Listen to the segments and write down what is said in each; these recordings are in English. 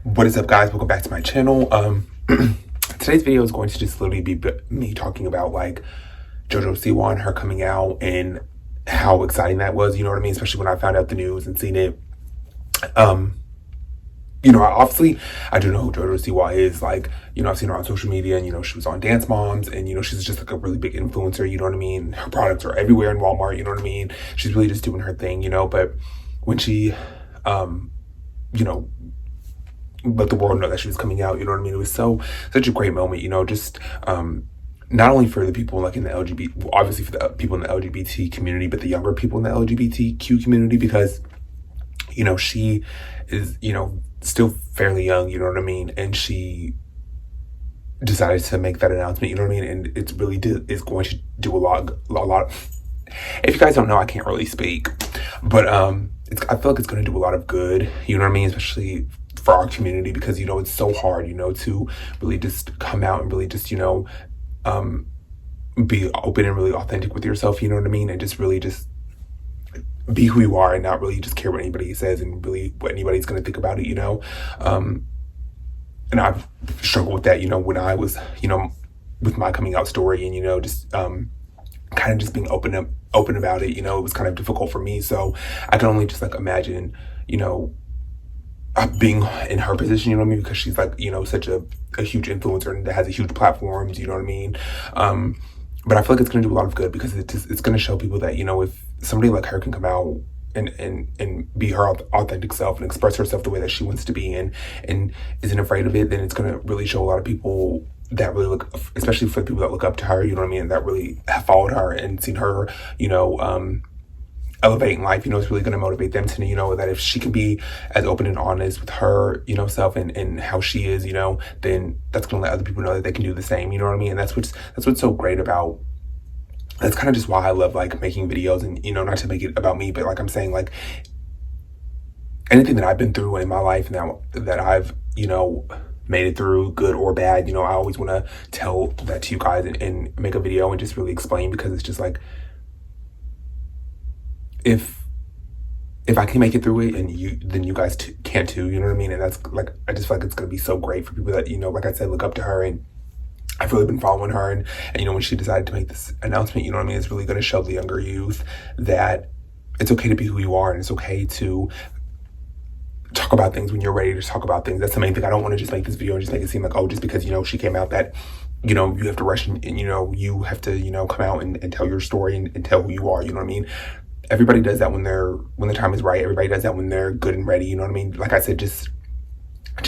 What is up, guys? Welcome back to my channel. Today's video is going to just literally be me talking about like Jojosiwa and her coming out and how exciting that was, you know what I mean? Especially when I found out the news and seen it. Obviously I do know who Jojosiwa is. Like, I've seen her on social media and, she was on Dance Moms and, she's just like a really big influencer, you know what I mean? Her products are everywhere in Walmart, you know what I mean? She's really just doing her thing, but when she, let the world know that she was coming out, you know what I mean? It was such a great moment, just not only for the people like in the LGBT, obviously for the people in the LGBT community, but the younger people in the LGBTQ community, because she is still fairly young, you know what I mean, and she decided to make that announcement, you know what I mean, and it's really is going to do a lot. If you guys don't know, I can't really speak, but I feel like it's going to do a lot of good, you know what I mean, especially for our community, because it's so hard to really just come out and really just be open and really authentic with yourself, you know what I mean, and just really just be who you are and not really just care what anybody says and really what anybody's going to think about it, and I've struggled with that, when I was with my coming out story, and just kind of just being open about it, it was kind of difficult for me. So I can only just like imagine being in her position, you know what I mean, because she's like such a huge influencer and that has a huge platforms, you know what I mean. But I feel like it's going to do a lot of good, because it's going to show people that if somebody like her can come out and be her authentic self and express herself the way that she wants to be and isn't afraid of it, then it's going to really show a lot of people that really look, especially for the people that look up to her, you know what I mean, that really have followed her and seen her, elevate in life, it's really going to motivate them to know that if she can be as open and honest with her, self and how she is, then that's going to let other people know that they can do the same, you know what I mean? And that's what's so great about, that's kind of just why I love like making videos and, not to make it about me, but like I'm saying, like anything that I've been through in my life now that I've, made it through, good or bad, I always want to tell that to you guys and make a video and just really explain, because it's just like, if I can make it through it and then you guys can too, you know what I mean? And that's like, I just feel like it's going to be so great for people that, like I said, look up to her. And I've really been following her, and when she decided to make this announcement, you know what I mean, it's really going to show the younger youth that it's okay to be who you are, and it's okay to talk about things when you're ready to talk about things. That's the main thing. I don't want to just make this video and just make it seem like, oh, just because, she came out that, you have to rush and you have to, come out and tell your story and tell who you are, you know what I mean? Everybody does that when the time is right. Everybody does that when they're good and ready, you know what I mean? Like I said, just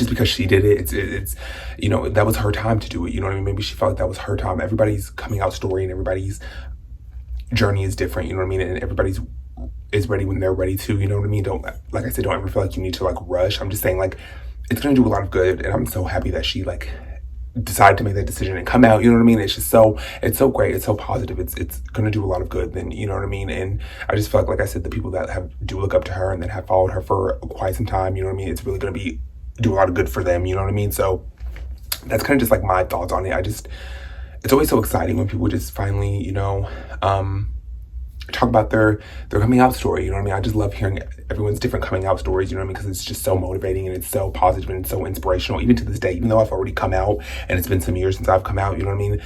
because she did it, it's that was her time to do it, you know what I mean? Maybe she felt like that was her time. Everybody's coming out story and everybody's journey is different, you know what I mean? And everybody's is ready when they're ready to, you know what I mean? Like I said, don't ever feel like you need to like rush. I'm just saying, like, it's gonna do a lot of good, and I'm so happy that she like decided to make that decision and come out, you know what I mean? It's just it's so great, it's so positive, it's gonna do a lot of good, then, you know what I mean? And I just feel like I said, the people that do look up to her and that have followed her for quite some time, you know what I mean, it's really gonna do a lot of good for them, you know what I mean? So that's kind of just like my thoughts on it. It's always so exciting when people just finally, talk about their coming out story, you know what I mean? I just love hearing everyone's different coming out stories, you know what I mean? Because it's just so motivating and it's so positive and it's so inspirational, even to this day, even though I've already come out and it's been some years since I've come out, you know what I mean?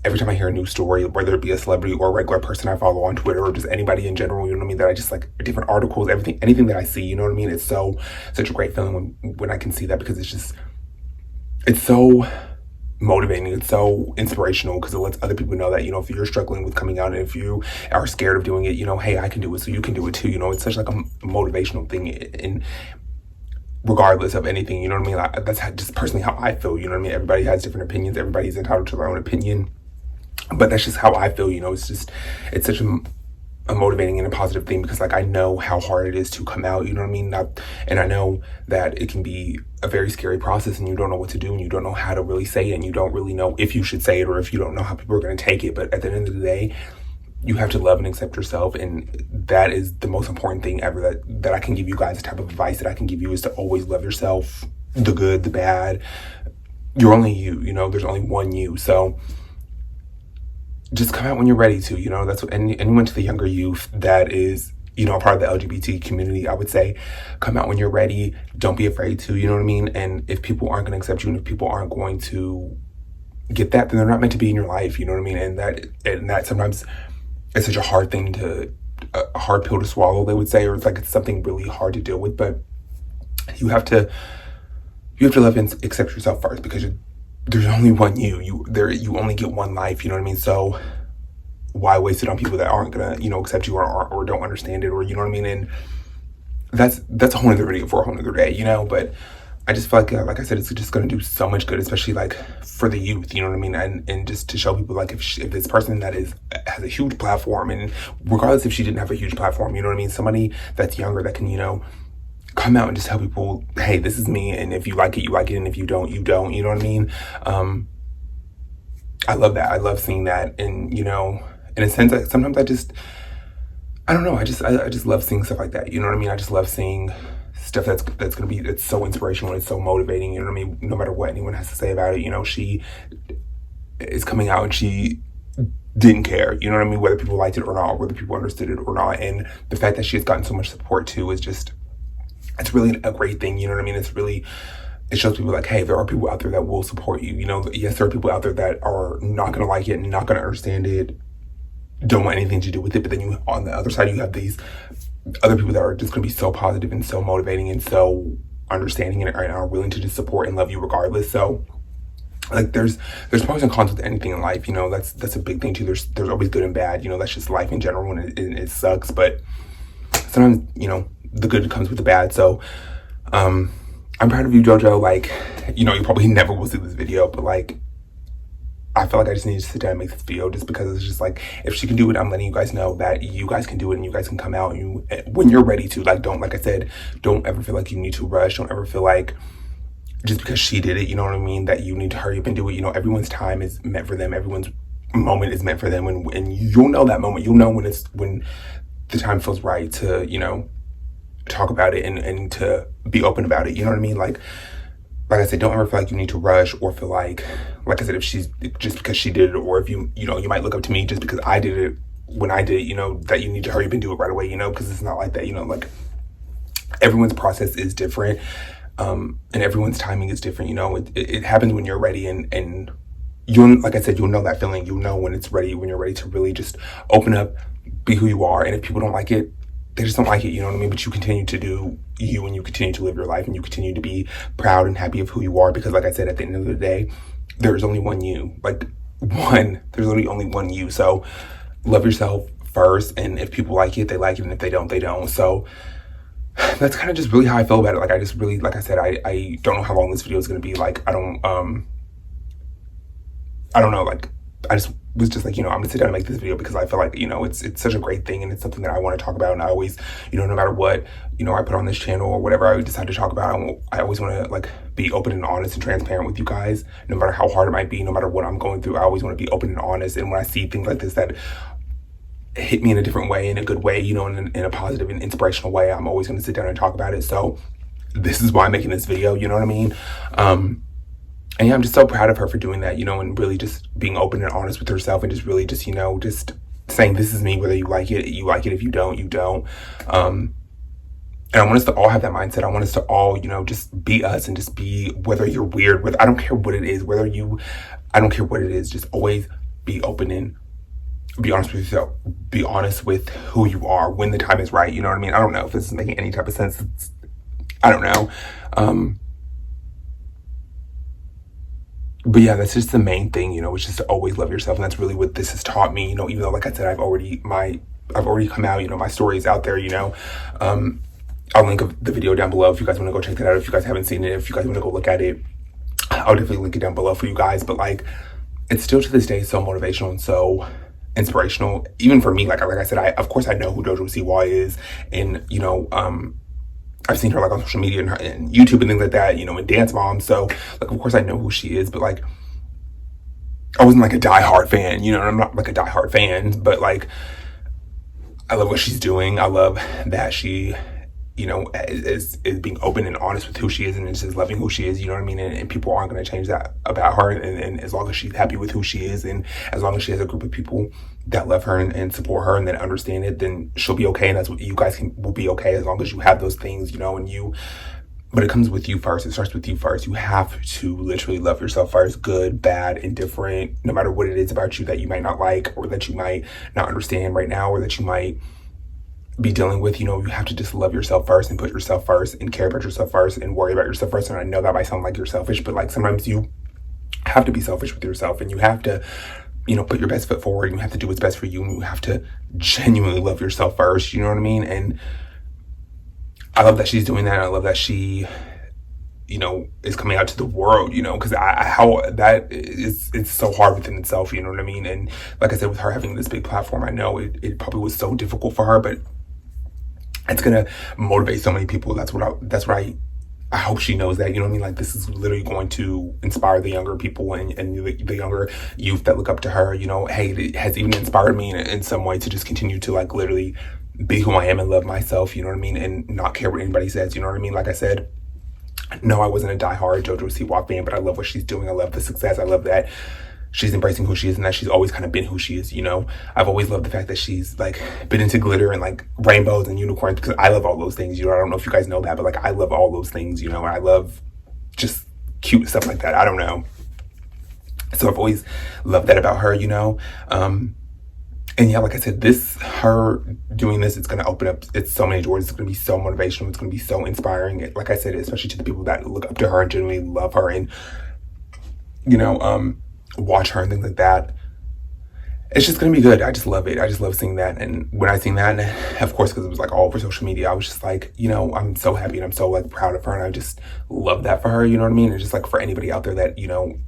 Every time I hear a new story, whether it be a celebrity or a regular person I follow on Twitter or just anybody in general, you know what I mean, that I just like different articles, anything that I see, you know what I mean? It's such a great feeling when I can see that, because it's so motivating, it's so inspirational, because it lets other people know that, if you're struggling with coming out and if you are scared of doing it, hey, I can do it, so you can do it too, it's such like a motivational thing, and regardless of anything, you know what I mean? That's just personally how I feel, you know what I mean? Everybody has different opinions, everybody's entitled to their own opinion, but that's just how I feel, it's such a motivating and a positive thing, because like I know how hard it is to come out, you know what I mean? And I know that it can be a very scary process, and you don't know what to do, and you don't know how to really say it, and you don't really know if you should say it, or if you don't know how people are going to take it. But at the end of the day, you have to love and accept yourself, and that is the most important thing ever that I can give you guys. The type of advice that I can give you is to always love yourself, the good, the bad. You're only you, there's only one you. So just come out when you're ready to, that's what anyone to the younger youth that is, you know, a part of the LGBT community, I would say, come out when you're ready. Don't be afraid to, you know what I mean? And if people aren't going to accept you and if people aren't going to get that, then they're not meant to be in your life, you know what I mean? And that sometimes is such a hard thing a hard pill to swallow, they would say, or it's like it's something really hard to deal with. But you have to love and accept yourself first, because there's only one you. You only get one life, you know what I mean? So why waste it on people that aren't gonna, you know, accept you or don't understand it, or you know what I mean? And that's a whole other video for a whole other day, you know. But I just feel like I said, it's just gonna do so much good, especially like for the youth, you know what I mean? And just to show people, like, if this person that has a huge platform, and regardless if she didn't have a huge platform, you know what I mean? Somebody that's younger that can, you know, come out and just tell people, hey, this is me, and if you like it, you like it, and if you don't, you don't, you know what I mean? I love that. I love seeing that. And, you know, in a sense, sometimes I don't know, I just love seeing stuff like that, you know what I mean? I just love seeing stuff that's gonna be, it's so inspirational, it's so motivating, you know what I mean? No matter what anyone has to say about it, you know, she is coming out and she didn't care, you know what I mean? Whether people liked it or not, whether people understood it or not. And the fact that she has gotten so much support too is just, it's really a great thing, you know what I mean? It shows people like, hey, there are people out there that will support you. You know, yes, there are people out there that are not going to like it and not going to understand it, don't want anything to do with it. But then on the other side, you have these other people that are just going to be so positive and so motivating and so understanding and are willing to just support and love you regardless. So, like, there's pros and cons with anything in life, you know. That's a big thing too. There's always good and bad, you know. That's just life in general, and it sucks. But sometimes, you know, the good comes with the bad. So I'm proud of you, JoJo. Like, you know, you probably never will see this video, but like, I feel like I just need to sit down and make this video, just because it's just like, if she can do it, I'm letting you guys know that you guys can do it, and you guys can come out, and when you're ready to. Like, like I said, don't ever feel like you need to rush. Don't ever feel like just because she did it, you know what I mean, that you need to hurry up and do it. You know, everyone's time is meant for them. Everyone's moment is meant for them. And you'll know that moment. You'll know when the time feels right to, you know, talk about it and to be open about it, you know what I mean? Like I said, don't ever feel like you need to rush, or feel like I said, if she's just because she did it, or if you know, you might look up to me just because I did it when I did it, you know, that you need to hurry up and do it right away, you know, because it's not like that, you know. Like, everyone's process is different, and everyone's timing is different, you know. It happens when you're ready, and you'll, like I said, you'll know that feeling. You'll know when it's ready, when you're ready to really just open up, be who you are. And if people don't like it, they just don't like it, you know what I mean? But you continue to do you, and you continue to live your life, and you continue to be proud and happy of who you are, because like I said, at the end of the day, there's only one you. There's literally only one you. So love yourself first, and if people like it, they like it, and if they don't, they don't. So that's kind of just really how I feel about it. Like, I just really, like I said, I don't know how long this video is going to be. Like, I don't know, like, I just was just like, you know, I'm gonna sit down and make this video because I feel like, you know, it's such a great thing, and it's something that I want to talk about. And I always, you know, no matter what, you know, I put on this channel or whatever I decide to talk about, I always want to, like, be open and honest and transparent with you guys, no matter how hard it might be, no matter what I'm going through. I always want to be open and honest. And when I see things like this that hit me in a different way, in a good way, you know, in a positive and inspirational way, I'm always going to sit down and talk about it. So this is why I'm making this video, you know what I mean? And yeah, I'm just so proud of her for doing that, you know, and really just being open and honest with herself, and just really just, you know, just saying, this is me, whether you like it, you like it. If you don't, you don't. And I want us to all have that mindset. I want us to all, you know, just be us, and just be, whether you're weird, I don't care what it is, I don't care what it is, just always be open and be honest with yourself. Be honest with who you are when the time is right, you know what I mean? I don't know if this is making any type of sense. I don't know. But yeah, that's just the main thing, you know, it's just to always love yourself. And that's really what this has taught me, you know, even though, like I said, I've already come out, you know, my story is out there, you know. I'll link the video down below if you guys want to go check that out. If you guys haven't seen it, if you guys want to go look at it, I'll definitely link it down below for you guys. But like, it's still to this day so motivational and so inspirational, even for me. Like I said, of course I know who Jojosiwa is, and, you know, I've seen her, like, on social media and YouTube and things like that, you know, and Dance Mom. So, like, of course I know who she is, but, like, I wasn't, like, a diehard fan, you know. I'm not, like, a diehard fan, but, like, I love what she's doing. I love that she, is being open and honest with who she is and is just loving who she is, you know what I mean? And people aren't going to change that about her. And as long as she's happy with who she is, and as long as she has a group of people that love her and support her and that understand it, then she'll be okay. And that's what you guys will be okay, as long as you have those things, but it comes with you first. It starts with you first. You have to literally love yourself first, good, bad, indifferent, no matter what it is about you that you might not like, or that you might not understand right now, or that you might be dealing with. You have to just love yourself first and put yourself first and care about yourself first and worry about yourself first. And I know that might sound like you're selfish, but like sometimes you have to be selfish with yourself, and you have to, put your best foot forward, and you have to do what's best for you, and you have to genuinely love yourself first, you know what I mean? And I love that she's doing that. I love that she, is coming out to the world, because it's so hard within itself, you know what I mean? And like I said, with her having this big platform, I know it probably was so difficult for her, but it's gonna motivate so many people. That's what I hope she knows that, you know what I mean? Like, this is literally going to inspire the younger people and the younger youth that look up to her. Hey, it has even inspired me in some way to just continue to like literally be who I am and love myself, you know what I mean? And not care what anybody says, you know what I mean? Like I said, no, I wasn't a diehard Jojosiwa fan, but I love what she's doing. I love the success. I love that she's embracing who she is and that she's always kind of been who she is, I've always loved the fact that she's like been into glitter and like rainbows and unicorns, because I love all those things, I don't know if you guys know that, but like I love all those things, and I love just cute stuff like that. I don't know. So I've always loved that about her, and yeah, like I said, her doing this, it's going to open up, it's so many doors. It's going to be so motivational. It's going to be so inspiring. Like I said, especially to the people that look up to her and genuinely love her and, watch her and things like that. It's just going to be good. I just love it. I just love seeing that. And when I seen that, and of course, because it was like all over social media, I was just like, I'm so happy and I'm so like proud of her. And I just love that for her. You know what I mean? And just like for anybody out there that,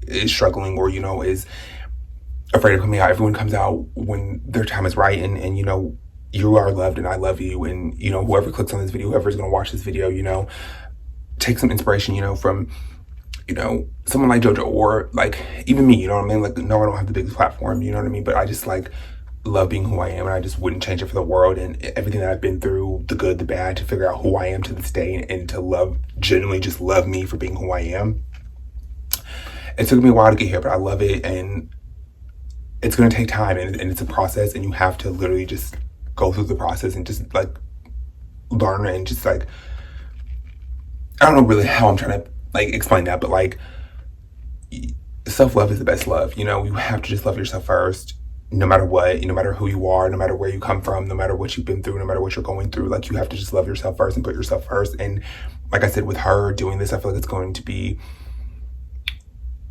is struggling or, is afraid of coming out. Everyone comes out when their time is right, and you are loved and I love you, and whoever clicks on this video, whoever's going to watch this video, take some inspiration, from someone like JoJo, or like even me, you know what I mean? Like, no, I don't have the biggest platform, you know what I mean? But I just like love being who I am, and I just wouldn't change it for the world. And everything that I've been through, the good, the bad, to figure out who I am to this day, and to genuinely just love me for being who I am. It took me a while to get here, but I love it, and it's going to take time, and it's a process, and you have to literally just go through the process and just like learn, and just like, I don't know really how I'm trying to like explain that, but like self-love is the best love. You have to just love yourself first, no matter what, no matter who you are, no matter where you come from, no matter what you've been through, no matter what you're going through. Like, you have to just love yourself first and put yourself first. And like I said, with her doing this, I feel like it's going to be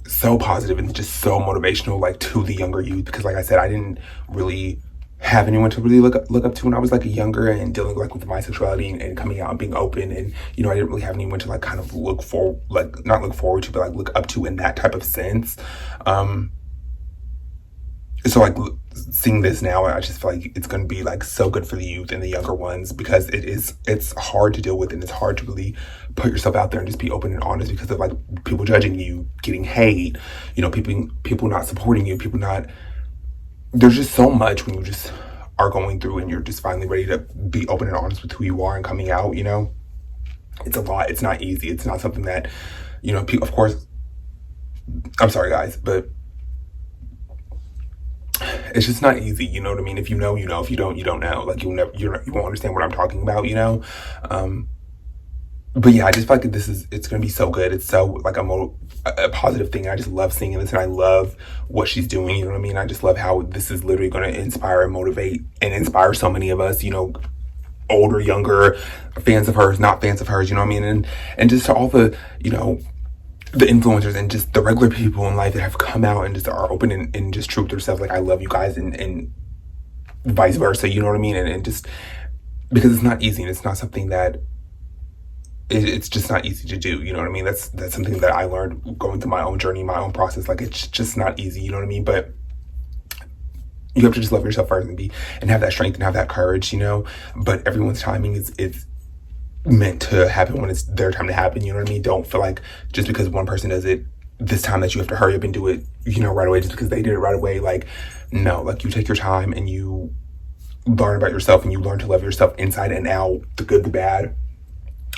so positive and just so motivational, like, to the younger youth, because like I said, I didn't really have anyone to really look up to when I was like younger and dealing like with my sexuality and coming out and being open, and I didn't really have anyone to like kind of not look forward to, but like look up to in that type of sense. So like seeing this now, I just feel like it's going to be like so good for the youth and the younger ones, because it's hard to deal with, and it's hard to really put yourself out there and just be open and honest, because of like people judging you, getting hate, people not supporting you, there's just so much when you just are going through and you're just finally ready to be open and honest with who you are and coming out, it's a lot. It's not easy. It's not something that, people, of course, I'm sorry guys, but it's just not easy, you know what I mean? If you know, if you don't, you don't know. Like, you won't understand what I'm talking about, But yeah, I just feel like it's going to be so good. It's so like a positive thing. I just love seeing this, and I love what she's doing, you know what I mean? I just love how this is literally going to inspire and motivate and inspire so many of us, older, younger, fans of hers, not fans of hers, you know what I mean? And just to all the, the influencers and just the regular people in life that have come out and just are open and just true to themselves. Like, I love you guys, and vice versa, you know what I mean? And just because it's not easy, and it's not something that it's just not easy to do, you know what I mean? That's something that I learned going through my own journey, my own process. Like, it's just not easy, you know what I mean? But you have to just love yourself first and have that strength and have that courage, But everyone's timing is meant to happen when it's their time to happen, you know what I mean? Don't feel like just because one person does it this time that you have to hurry up and do it, right away, just because they did it right away. Like, no, like, you take your time and you learn about yourself, and you learn to love yourself inside and out, the good, the bad.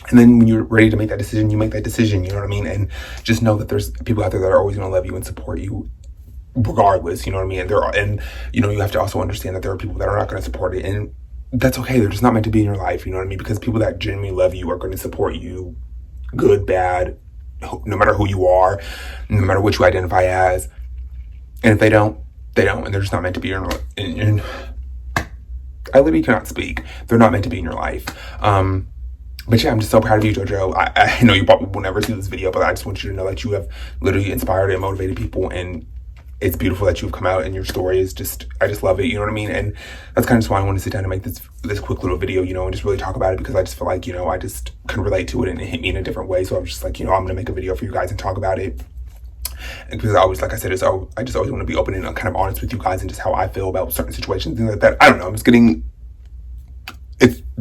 And then when you're ready to make that decision, you make that decision, you know what I mean? And just know that there's people out there that are always going to love you and support you regardless, you know what I mean? And you know, you have to also understand that there are people that are not going to support it, and that's okay. They're just not meant to be in your life, you know what I mean? Because people that genuinely love you are going to support you, good, bad, no matter who you are, no matter what you identify as. And if they don't, they don't, and they're just not meant to be in I literally cannot speak. They're not meant to be in your life. But yeah, I'm just so proud of you, JoJo. I know you probably will never see this video, but I just want you to know that you have literally inspired and motivated people, and it's beautiful that you've come out, and your story is just, I just love it, you know what I mean? And that's kind of just why I wanted to sit down and make this quick little video, you know, and just really talk about it, because I just feel like, you know, I just can relate to it, and it hit me in a different way. So I was just like, you know, I'm gonna make a video for you guys and talk about it. And because I always, like I said, I just always want to be open and kind of honest with you guys and just how I feel about certain situations, things like that. I don't know, it's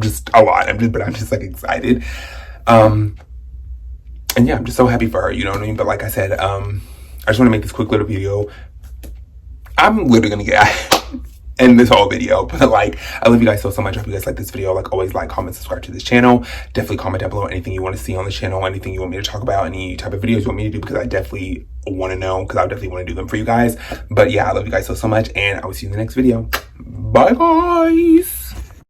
just a lot. But I'm just like excited. And yeah, I'm just so happy for her, you know what I mean? But like I said, I just want to make this quick little video. I'm literally gonna get end this whole video, but like, I love you guys so much. I hope you guys like this video. Like always, like, comment, subscribe to this channel. Definitely comment down below anything you want to see on the channel, anything you want me to talk about, any type of videos you want me to do, because I definitely want to know, because I definitely want to do them for you guys. But yeah, I love you guys so much, and I will see you in the next video. Bye guys.